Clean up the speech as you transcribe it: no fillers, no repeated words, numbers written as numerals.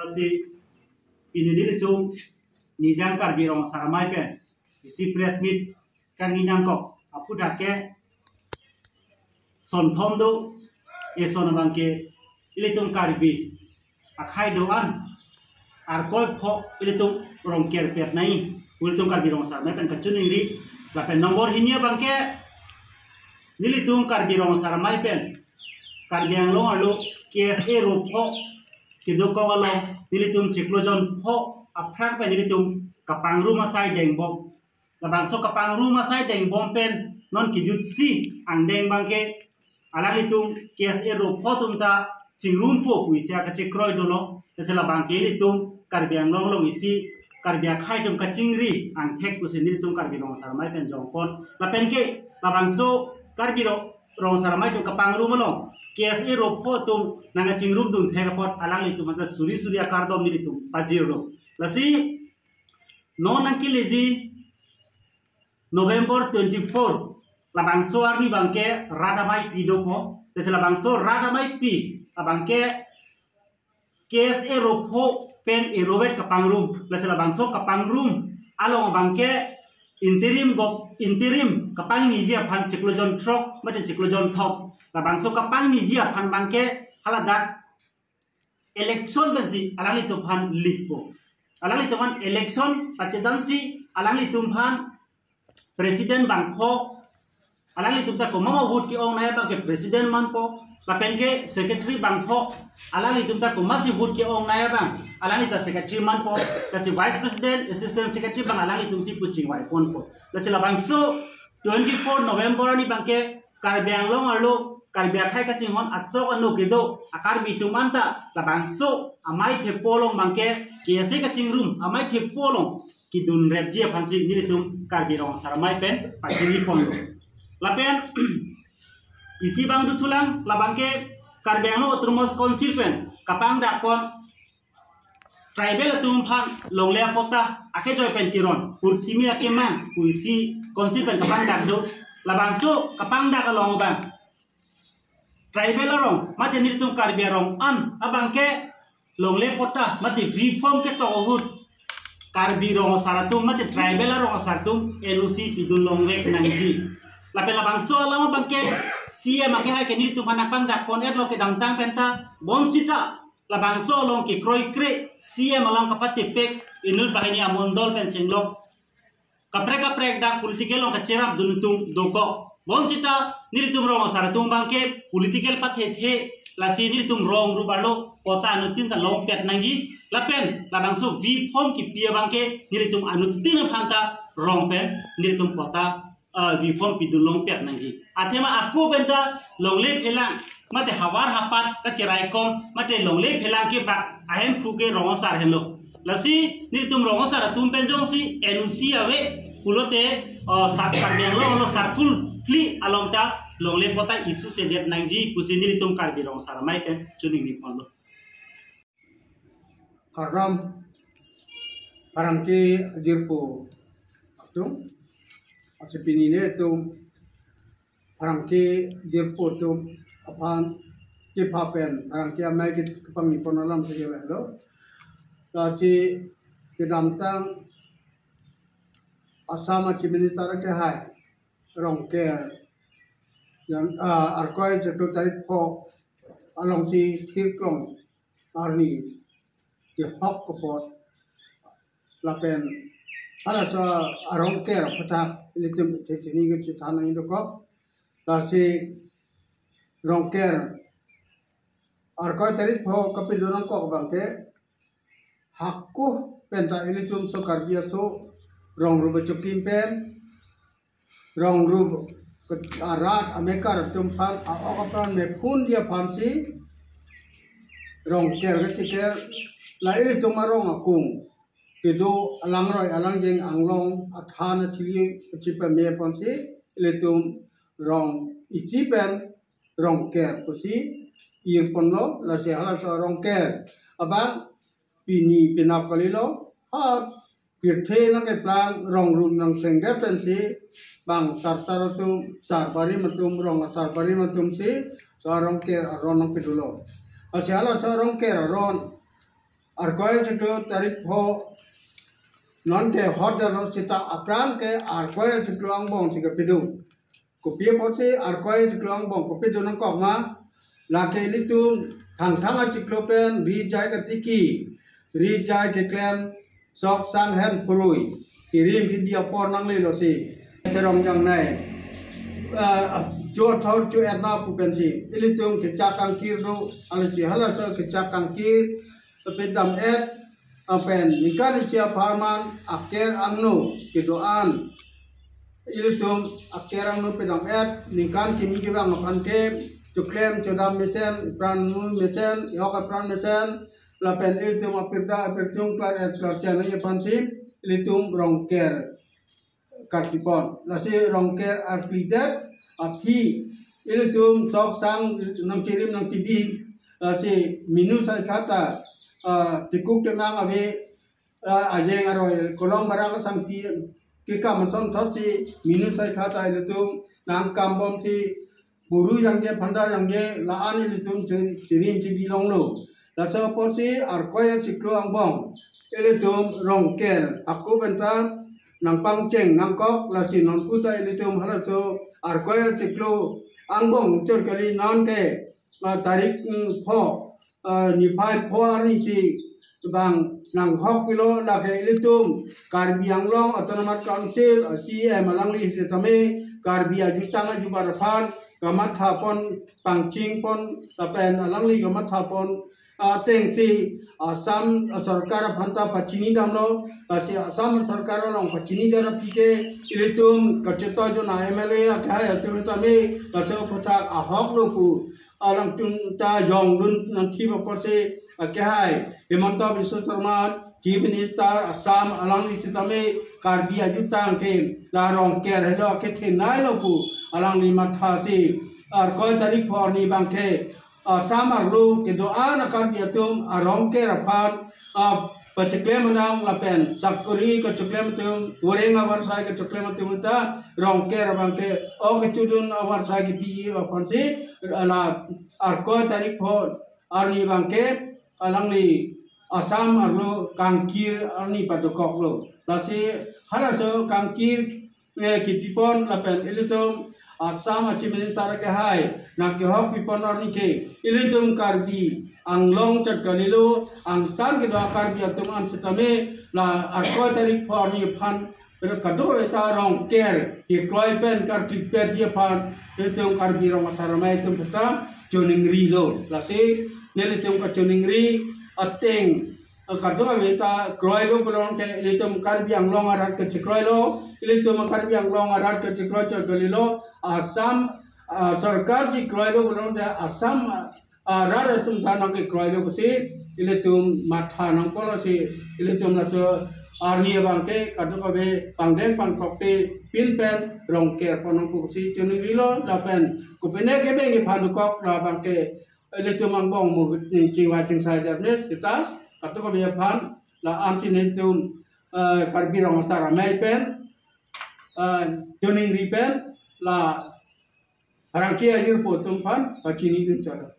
si ini tu nijang kar birong saramai pen si press meet kan nginang kok apu dake son thom do e son bangke ilitum karbi akhai doan ar koi pho ilitum rong ker pet nai ilitum kar birong saramai pen kachun iri lapen nomor hinia bangke nilitum kar birong saramai pen kar biang lo alo KSA ro pho kidoko alo nilitum ciklojon pho aprak pen nilitum kapang rumah sai deng bom labang so kapang rumah sai deng bom pen non kijut si ang deng bangke alang litum KSA ro pho tum ta cingrum po puisia ka cikroi dolo tesela bangke litum karbiang long long isi karbia khai tum ka cingri ang thek ku sin litum karbi long saramai pen jongkon lapen ke labang so karbiro rong saramai tum kapang rumah long KSA ro pho tum nanga cingrum dun thek pot alang litum anta suri suri akar dom litum pajir ro lasi no nangki lezi November 24 labangso arni bangke radamai pidoko desa labangso radamai pi abangke KSA ropho pen erobet kapangrum desa labangso kapangrum along bangke interim kapang nijia pan ciklojon trok mate ciklojon top labangso kapang nijia pan bangke haladak election bensi alali to pan lipo alang itu man election pacedansi alang itu man presiden bangko alang itu ta ko mama vote ki ong na bang ke presiden man ko lapen ke secretary bangko alang itu ta ko masih vote ki ong na bang alang itu secretary man ko kasi vice president assistant secretary bang alang itu si pucing wai pon ko kasi labang so 24 November ni bangke karbiang long arlo karbiak hai kacing hon atrok anu kedo akar bitu manta labang so amai the polong bangke KSA kacing room amai the polong kidun repji phansi nilitum karbirong saramai pen pajini pon lapen isi bang dutulang labangke karbiang lo otrumos konsil pen kapang dakon tribal atum phan longle pota ake joy pen kiron purtimi ake man puisi konsil pen kapang dakdo labang so kapang dak along bang tribal arong mate nilitum karbiarong an abangke longle pota mate reform ke to hut karbirong saratum mate tribal arong saratum elusi pidun longwek nangji lapela bangso alama bangke sia make ha ke nilitum hanapang dak pon et lo ke dangtang penta bonsita la bangso long ke kroi kre sia malang kapate pek inul bahini amondol pen singlok kapre dak political long kacerap dunutum doko bonsita nilitum rong saratum bangke political pathe lasi nilitum rong rubalo kota anutin ta long pet nangji lapen labangso vi form ki pia bangke nilitum anutin phanta rong pen nilitum kota vi form pi dulong pet nangji athema aku benta longle phelang mate hawar hapat ka chirai kom mate longle phelang ke ba ahem phuke rong sar helo lasi nilitum rong saratum pen jongsi NC awe pulote sakar yang lo sarkul fli along ta longle pota isu sedet nangji pusini litum karbirong saramai pen chuning ni pon lo karam parangki dirpo tum asepini ne tum parangki dirpo tum apan ki papen parangki amai ki kepang ni pon alam segala lo taci kedamtang asama ki minister ke hai rongker yang arkoi jatuh tarik po along si tirklong arni di hok kepot lapen ada so rongker petak ini tu sini ke citana itu kok kasi rongker arkoi tarik po kapidunan kok bangke hakku penta ini tu so karbia so rong ruba cukim pen rong rub arat amekar tumpan akapran me pun dia pansi rong ker keciker la ili tumarong akung itu alang roy alang jeng anglong athana chili cipa me pansi ili tum rong isi pen rong ker pusi ir ponlo la se hala so rong ker abang pini pinap kalilo ha pirthe na ke plan rong rum nang sengge pensi bang sartum sarbari matum rong sarbari matum si sarong ke ron pidulo asyala sarong ke ron arkoy siklo tarik ho non ke hot jalo sita aprang ke arkoy siklo ang bong sika pidu kopi posi arkoy siklo ang bong kopi jonang kok ma lake litum thang thang siklo pen ri jai ka tiki ri jai ke klem sok sang hen purui kirim ki dia por nang le lo si serong yang nai jo thau chu etna pu pen si ilitum ke chakang kir do alisi hala so ke chakang kir pedam et apen nikani sia farman aker angnu ke doan ilitum aker angnu pedam et nikan kimi ki bang makan ke cuklem chodam mesen pran mesen yoka pran mesen lapen ilitum apirda perjung klar et klar chana ye pansi ilitum rongker kartipon lasi rongker arkitek api ilitum sok sang nang kirim nang tibi lasi minu sai kata tikuk kemang ave ajeng aroy kolong barang sang ti kika mason thochi minu sai kata ilitum nang kambom si buru yang ge pandar yang ge laan ilitum cirim cibi long lo laso posi arkoy siklo angbong ilitum rongker aku benta nang pangceng nang kok lasi non puta ilitum halaso arkoy siklo angbong chor kali non ke tarik pho ni phai pho ni si bang nang hok pilo la ke ilitum Karbi Anglong Autonomous Council CM alangli se tame Karbi ajutang ajubaraphan gamat thapon pangching pon tapen alangli gamat thapon teng si Assam sarkar phanta pachini damlo asi Assam sarkar long pachini dara pike ilitum kacheto jo na MLA akha atutame kaso phatak ahok lopu alang tun ta jong dun nanti bapose akhai Himanta Biswa Sarma Chief Minister Assam alangli sitame Karbi ajutang ke larong ker helo ke thenai lopu alangli matha si arkoy tarik phorni bangke samar lu ke doa na Karbi atum arong ke rapan paceklem nang lapen sakuri ke ceklem tum goreng awar sai ke ceklem tum ta rong ke bangke o ke tudun awar sai ke pi apansi ala arkoy tarik phor arni bangke alangli Assam arlo kangkir arni patokok lo lasi haraso kangkir kipipon lapen ilitum Assam achimen tar ke hai nak ke hok pipon arni ke ilitum Karbi Anglong chatkalilo angtan ke doa Karbi atum an setame la arko tarik forni phan kado eta rong ker ke kloi pen kar klipet dia phan ilitum Karbi rong saramai tum peta joningri lo lasi nelitum ka joningri ateng kadang kita kroy lo pelong ke ilitum Karbi Anglong arat ke cikroy lo ilitum Karbi Anglong arat ke cikroy cakgalilo Assam sarkar si kroy lo pelong de Assam arat tum tanang ke kroy lo kusi ilitum matha nang polo si ilitum naso arni bangke kadang be pangdeng pangkokte pinpen rongker ponong kusi tuning rilo lapen kupene ke bengi phanukok la bangke ilitum angbong mu jingwa jingsai japnes kita atau kebiasaan la amsi nentum Karbi rong sara mai pen tuning ripen la rangkia hir potum pan pachini tu cara